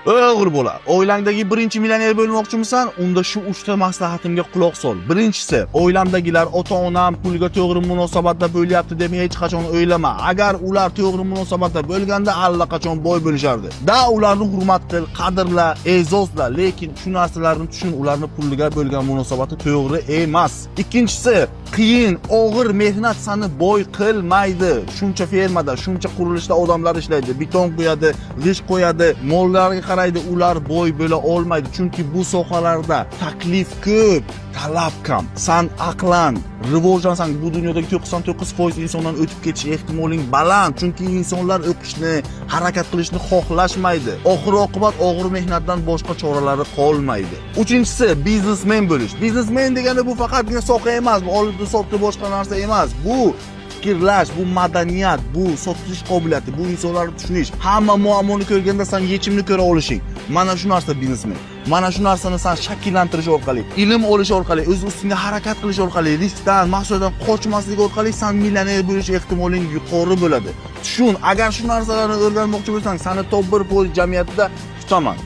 O'g'ri bo'lar. Oilandagi birinchi millioner bo'lmoqchimisan? Unda shu 3 ta maslahatimga quloq sol. Birinchisi, oilamdagilar ota-onam pulga to'g'ri munosabatda bo'lyapti deb hech qachon o'ylama. Agar ular to'g'ri munosabatda bo'lganda allaqachon boy bo'lishardi. Da ularni hurmat qil, qadrla, e'zozla, lekin shu narsalarni tushun, ularni pulga bo'lgan munosabati to'g'ri emas. Ikkinchisi, qiyin, og'ir mehnat seni boy qilmaydi. Shuncha fermada, shuncha qurilishda odamlar ishlaydi, beton qo'yadi, g'isht qo'yadi, mollarga qaraydi, ular boy bo'la olmaydi. Chunki bu sohalarda taklif ko'p, talab kam. Sen aqlan, rivojlansan, bu dunyodagi 99% insondan o'tib ketish ehtimoling baland. Chunki insonlar o'qishni, harakat qilishni xohlashmaydi. Oxir oqibat og'ir mehnatdan boshqa choralari qolmaydi. Uchinchisi, biznesmen bo'lish. Biznesmen degani bu faqatgina soha emas, bu olib sotdi boshqa narsa emas. Bu fikrlash, bu madaniyat, bu sotish qobiliyati, bu insonlarni tushunish. Hamma muammoni ko'rganda sen yechimni ko'ra olishing. Mana shu narsa biznesmen. Mana shu narsani sen shakllantirish orqali, ilm olish orqali, o'z ustingda harakat qilish orqali, riskdan, mahsulotdan qochmaslik orqali sen millioner bo'lish ehtimoling yuqori bo'ladi. Tushun, agar shu narsalarni o'rganmoqchi bo'lsang, seni top 1% jamiyatida tutaman.